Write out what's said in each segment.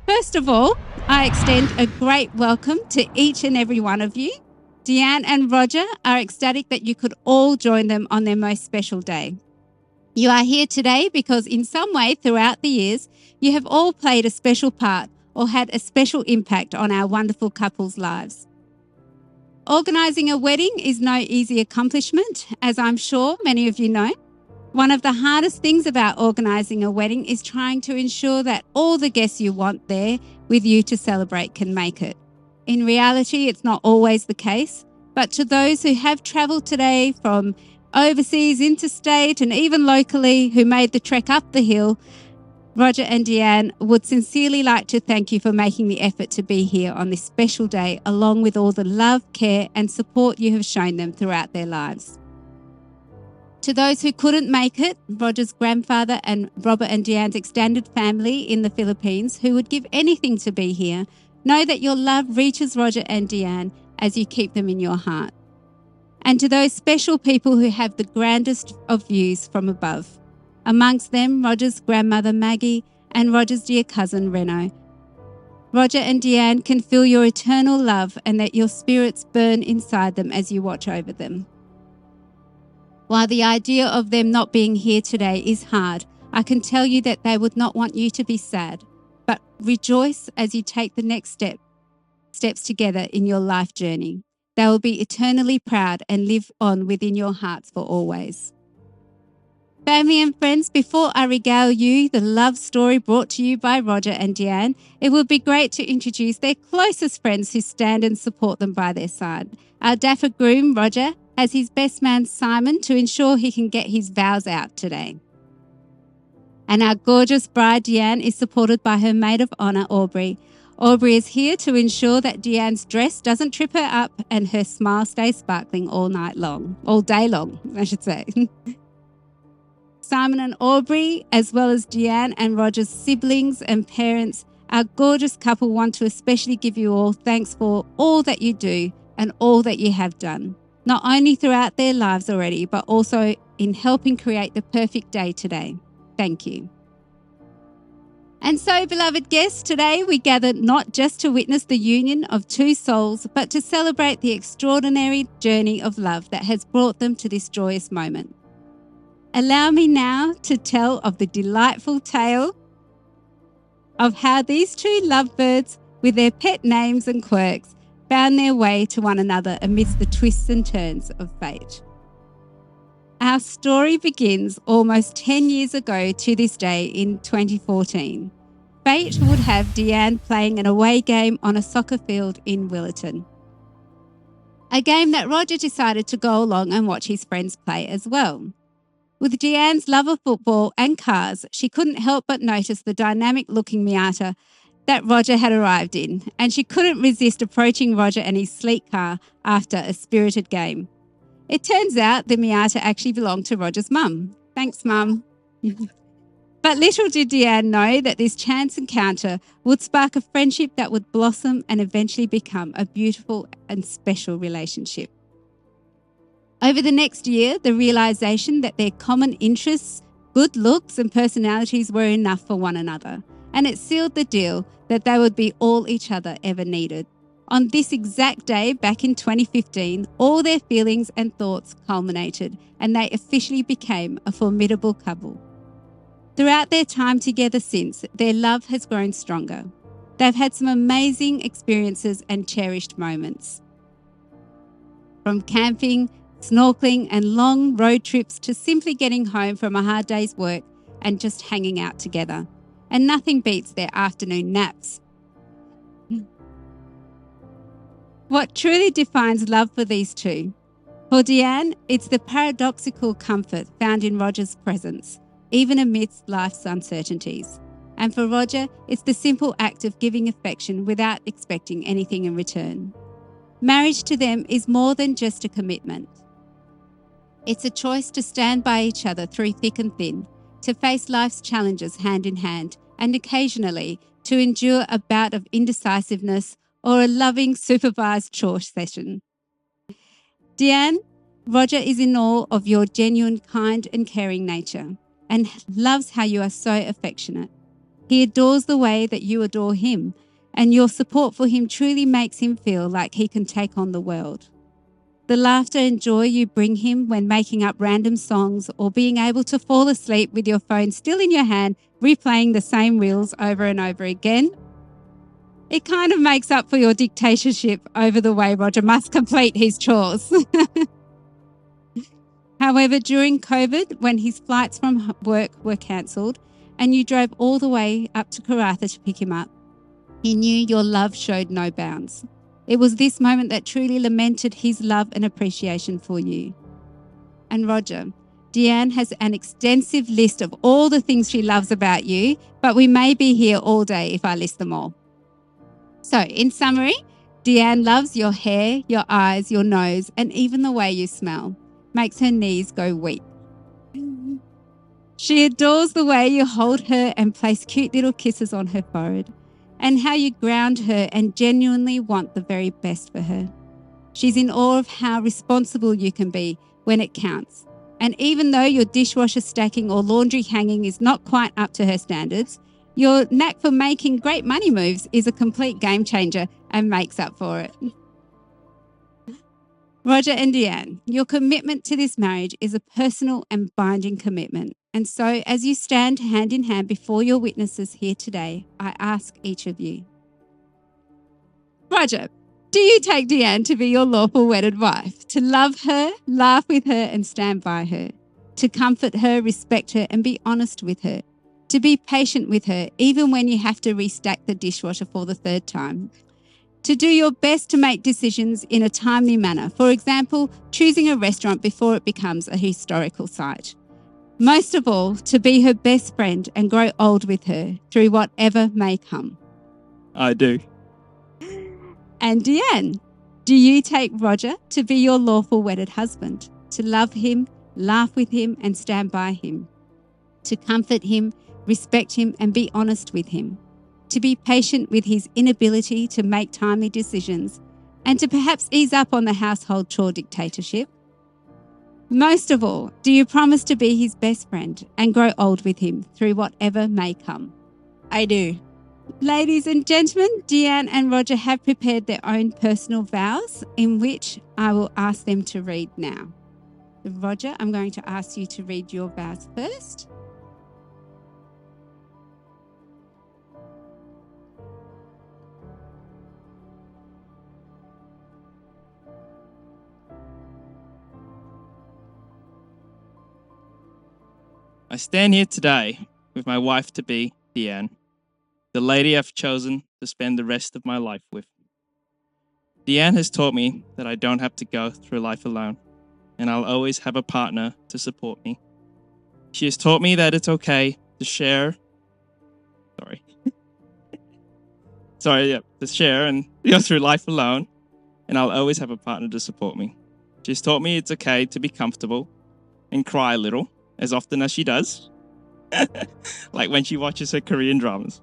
First of all, I extend a great welcome to each and every one of you. Dyanne and Rodger are ecstatic that you could all join them on their most special day. You are here today because in some way throughout the years, you have all played a special part or had a special impact on our wonderful couples' lives. Organising a wedding is no easy accomplishment, as I'm sure many of you know. One of the hardest things about organising a wedding is trying to ensure that all the guests you want there with you to celebrate can make it. In reality, it's not always the case, but to those who have travelled today from overseas, interstate and even locally who made the trek up the hill, Rodger and Dyanne would sincerely like to thank you for making the effort to be here on this special day, along with all the love, care and support you have shown them throughout their lives. To those who couldn't make it, Rodger's grandfather and Robert and Dyanne's extended family in the Philippines, who would give anything to be here, know that your love reaches Rodger and Dyanne as you keep them in your heart. And to those special people who have the grandest of views from above, amongst them Rodger's grandmother Maggie and Rodger's dear cousin Reno. Rodger and Dyanne can feel your eternal love and that your spirits burn inside them as you watch over them. While the idea of them not being here today is hard, I can tell you that they would not want you to be sad, but rejoice as you take the next steps together in your life journey. They will be eternally proud and live on within your hearts for always. Family and friends, before I regale you the love story brought to you by Rodger and Dyanne, it would be great to introduce their closest friends who stand and support them by their side. Our dapper groom, Rodger, has his best man, Simon, to ensure he can get his vows out today. And our gorgeous bride, Dyanne, is supported by her maid of honour, Aubrey. Aubrey is here to ensure that Dyanne's dress doesn't trip her up and her smile stays sparkling all day long, I should say. Simon and Aubrey, as well as Dyanne and Rodger's siblings and parents, our gorgeous couple want to especially give you all thanks for all that you do and all that you have done, not only throughout their lives already, but also in helping create the perfect day today. Thank you. And so, beloved guests, today we gather not just to witness the union of two souls, but to celebrate the extraordinary journey of love that has brought them to this joyous moment. Allow me now to tell of the delightful tale of how these two lovebirds, with their pet names and quirks, found their way to one another amidst the twists and turns of fate. Our story begins almost 10 years ago to this day in 2014. Fate would have Dyanne playing an away game on a soccer field in Willerton. A game that Rodger decided to go along and watch his friends play as well. With Dyanne's love of football and cars, she couldn't help but notice the dynamic-looking Miata that Rodger had arrived in, and she couldn't resist approaching Rodger and his sleek car after a spirited game. It turns out the Miata actually belonged to Rodger's mum. Thanks, Mum. But little did Dyanne know that this chance encounter would spark a friendship that would blossom and eventually become a beautiful and special relationship. Over the next year, the realisation that their common interests, good looks and personalities were enough for one another, and it sealed the deal that they would be all each other ever needed. On this exact day, back in 2015, all their feelings and thoughts culminated, and they officially became a formidable couple. Throughout their time together since, their love has grown stronger. They've had some amazing experiences and cherished moments. From camping, snorkeling and long road trips to simply getting home from a hard day's work and just hanging out together. And nothing beats their afternoon naps. What truly defines love for these two? For Dyanne, it's the paradoxical comfort found in Rodger's presence, even amidst life's uncertainties. And for Rodger, it's the simple act of giving affection without expecting anything in return. Marriage to them is more than just a commitment. It's a choice to stand by each other through thick and thin, to face life's challenges hand in hand, and occasionally to endure a bout of indecisiveness or a loving supervised chore session. Dyanne, Rodger is in awe of your genuine, kind and caring nature and loves how you are so affectionate. He adores the way that you adore him, and your support for him truly makes him feel like he can take on the world. The laughter and joy you bring him when making up random songs or being able to fall asleep with your phone still in your hand, replaying the same reels over and over again. It kind of makes up for your dictatorship over the way Roger must complete his chores. However, during COVID, when his flights from work were cancelled and you drove all the way up to CASA to pick him up, he knew your love showed no bounds. It was this moment that truly lamented his love and appreciation for you. And Roger, Dyanne has an extensive list of all the things she loves about you, but we may be here all day if I list them all. So, in summary, Dyanne loves your hair, your eyes, your nose, and even the way you smell. Makes her knees go weak. She adores the way you hold her and place cute little kisses on her forehead, and how you ground her and genuinely want the very best for her. She's in awe of how responsible you can be when it counts. And even though your dishwasher stacking or laundry hanging is not quite up to her standards, your knack for making great money moves is a complete game changer and makes up for it. Roger and Dyanne, your commitment to this marriage is a personal and binding commitment. And so, as you stand hand in hand before your witnesses here today, I ask each of you, Roger, do you take Dyanne to be your lawful wedded wife, to love her, laugh with her, and stand by her, to comfort her, respect her, and be honest with her, to be patient with her, even when you have to restack the dishwasher for the third time, to do your best to make decisions in a timely manner, for example, choosing a restaurant before it becomes a historical site. Most of all, to be her best friend and grow old with her through whatever may come. I do. And Dyanne, do you take Roger to be your lawful wedded husband, to love him, laugh with him, and stand by him, to comfort him, respect him, and be honest with him, to be patient with his inability to make timely decisions, and to perhaps ease up on the household chore dictatorship? Most of all, do you promise to be his best friend and grow old with him through whatever may come? I do. Ladies and gentlemen, Dyanne and Roger have prepared their own personal vows, in which I will ask them to read now. Roger, I'm going to ask you to read your vows first. I stand here today with my wife-to-be, Dyanne, the lady I've chosen to spend the rest of my life with. Dyanne has taught me that I don't have to go through life alone, and I'll always have a partner to support me. She has taught me that it's okay to share... to share and go through life alone, and I'll always have a partner to support me. She's taught me it's okay to be comfortable and cry a little, as often as she does, like when she watches her Korean dramas.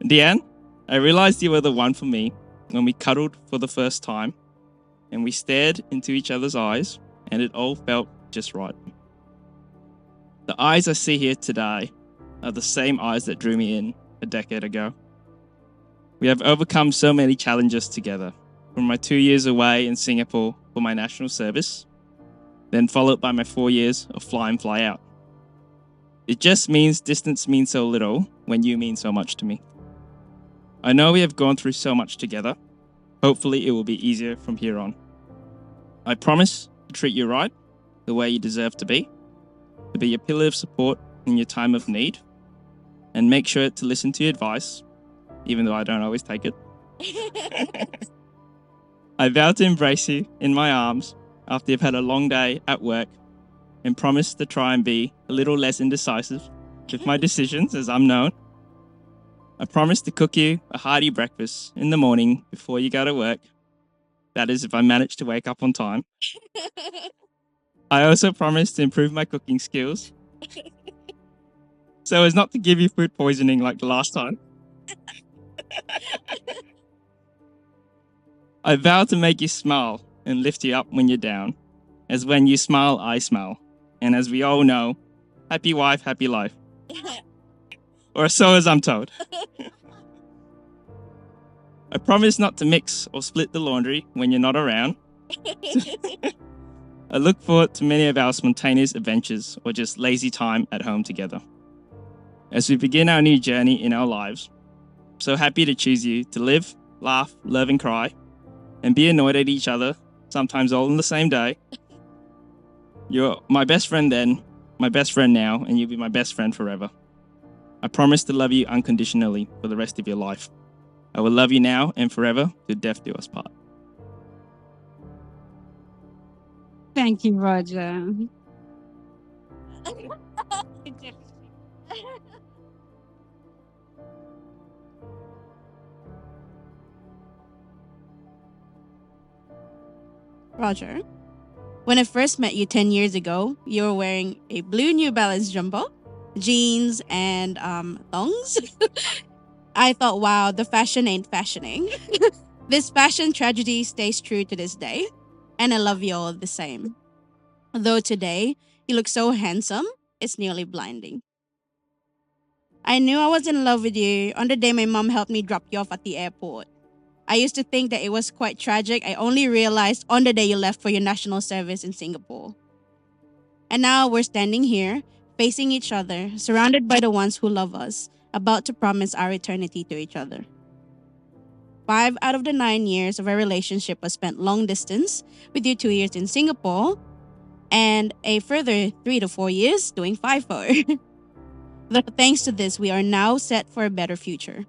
Dyanne, I realized you were the one for me when we cuddled for the first time and we stared into each other's eyes and it all felt just right. The eyes I see here today are the same eyes that drew me in a decade ago. We have overcome so many challenges together, from my 2 years away in Singapore for my national service, then followed by my 4 years of fly in, fly out. It just means distance means so little when you mean so much to me. I know we have gone through so much together. Hopefully it will be easier from here on. I promise to treat you right, the way you deserve to be a pillar of support in your time of need, and make sure to listen to your advice, even though I don't always take it. I vow to embrace you in my arms after you've had a long day at work, and promise to try and be a little less indecisive with my decisions, as I'm known. I promise to cook you a hearty breakfast in the morning before you go to work. That is, if I manage to wake up on time. I also promise to improve my cooking skills, so as not to give you food poisoning like the last time. I vow to make you smile and lift you up when you're down, as when you smile, I smile. And as we all know, happy wife, happy life. Or so as I'm told. I promise not to mix or split the laundry when you're not around. I look forward to many of our spontaneous adventures or just lazy time at home together. As we begin our new journey in our lives, I'm so happy to choose you to live, laugh, love and cry, and be annoyed at each other, sometimes all in the same day. You're my best friend then, my best friend now, and you'll be my best friend forever. I promise to love you unconditionally for the rest of your life. I will love you now and forever till death do us part. Thank you, Roger. Roger, when I first met you 10 years ago, you were wearing a blue New Balance jumper, jeans, and thongs. I thought, wow, the fashion ain't fashioning. This fashion tragedy stays true to this day, and I love you all the same. Though today, you look so handsome, it's nearly blinding. I knew I was in love with you on the day my mom helped me drop you off at the airport. I used to think that it was quite tragic. I only realized on the day you left for your national service in Singapore. And now we're standing here, facing each other, surrounded by the ones who love us, about to promise our eternity to each other. 5 out of the 9 years of our relationship was spent long distance, with you 2 years in Singapore, and a further 3 to 4 years doing FIFO. But thanks to this, we are now set for a better future.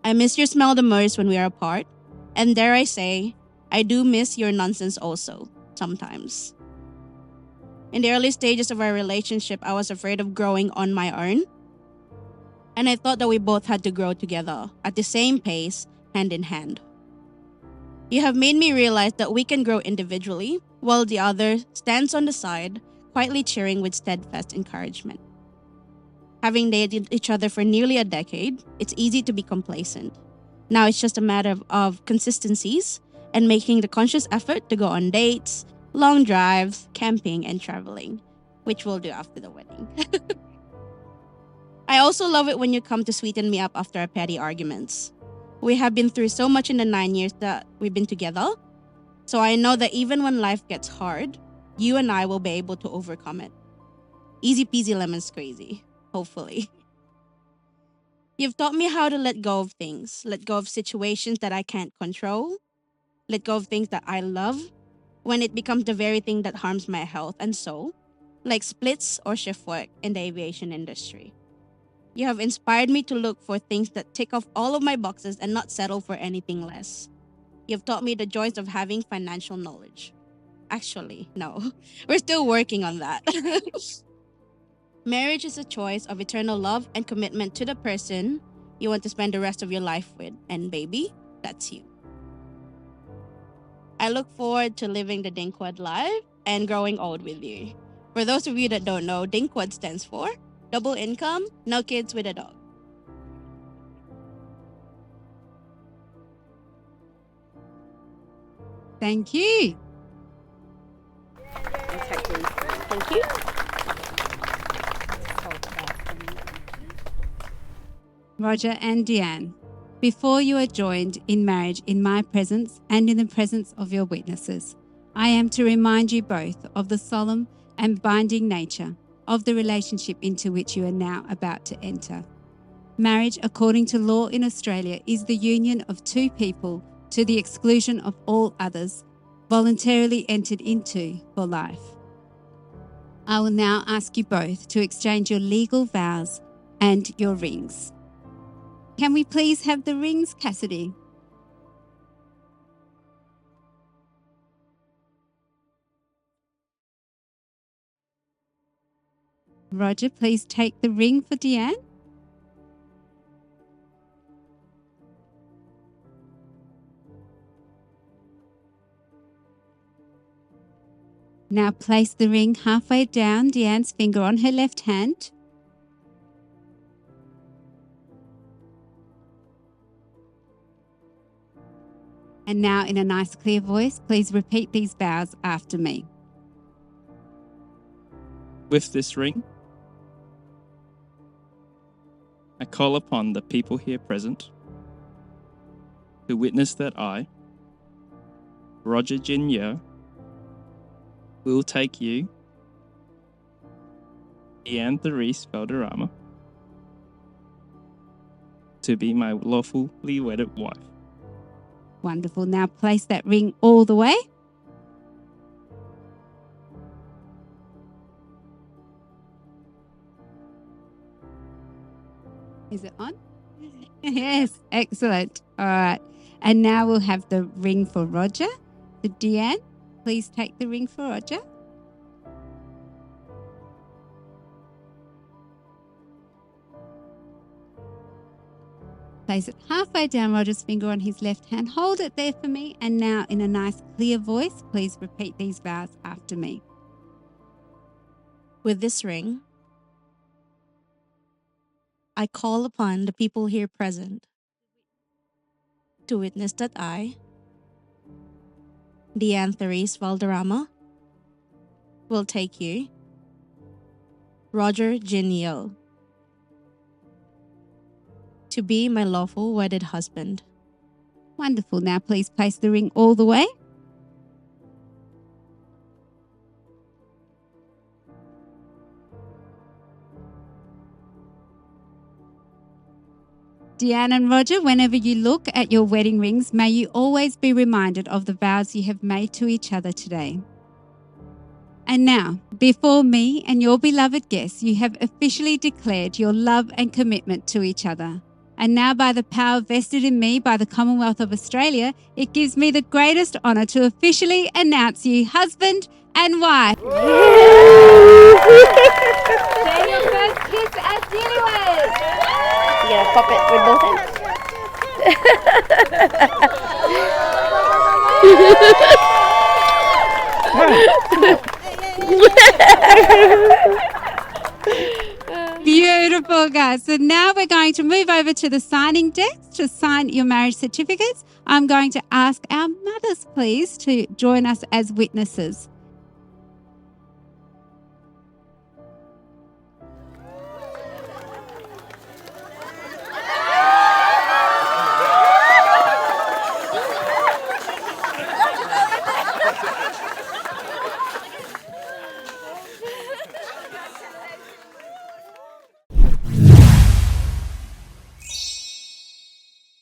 I miss your smell the most when we are apart, and dare I say, I do miss your nonsense also, sometimes. In the early stages of our relationship, I was afraid of growing on my own, and I thought that we both had to grow together, at the same pace, hand in hand. You have made me realize that we can grow individually, while the other stands on the side, quietly cheering with steadfast encouragement. Having dated each other for nearly a decade, it's easy to be complacent. Now it's just a matter of consistencies and making the conscious effort to go on dates, long drives, camping, and traveling, which we'll do after the wedding. I also love it when you come to sweeten me up after our petty arguments. We have been through so much in the 9 years that we've been together, so I know that even when life gets hard, you and I will be able to overcome it. Easy peasy lemon squeezy. Hopefully. You've taught me how to let go of things, let go of situations that I can't control, let go of things that I love when it becomes the very thing that harms my health and soul, like splits or shift work in the aviation industry. You have inspired me to look for things that tick off all of my boxes and not settle for anything less. You've taught me the joys of having financial knowledge. Actually, no, we're still working on that. Marriage is a choice of eternal love and commitment to the person you want to spend the rest of your life with. And baby, that's you. I look forward to living the Dinkwad life and growing old with you. For those of you that don't know, Dinkwad stands for double income, no kids with a dog. Thank you. Thank you. Roger and Dyanne, before you are joined in marriage in my presence and in the presence of your witnesses, I am to remind you both of the solemn and binding nature of the relationship into which you are now about to enter. Marriage, according to law in Australia, is the union of two people to the exclusion of all others, voluntarily entered into for life. I will now ask you both to exchange your legal vows and your rings. Can we please have the rings, Cassidy? Roger, please take the ring for Dyanne. Now place the ring halfway down Dyanne's finger on her left hand. And now in a nice clear voice, please repeat these vows after me. With this ring, I call upon the people here present to witness that I, Roger Jr., will take you, Dyanne Valderrama, to be my lawfully wedded wife. Wonderful. Now place that ring all the way. Is it on? Yes, excellent. All right. And now we'll have the ring for Roger. So Dyanne, please take the ring for Roger. Place it halfway down Roger's finger on his left hand. Hold it there for me. And now in a nice clear voice, please repeat these vows after me. With this ring, I call upon the people here present to witness that I, Dyanne Valderrama, will take you, Roger Jr., to be my lawful wedded husband. Wonderful. Now please place the ring all the way. Dyanne and Roger, whenever you look at your wedding rings, may you always be reminded of the vows you have made to each other today. And now, before me and your beloved guests, you have officially declared your love and commitment to each other. And now, by the power vested in me by the Commonwealth of Australia, it gives me the greatest honour to officially announce you husband and wife. Share your first kiss as newlyweds. You gotta pop it with both hands. Beautiful, guys. So now we're going to move over to the signing desk to sign your marriage certificates. I'm going to ask our mothers, please, to join us as witnesses.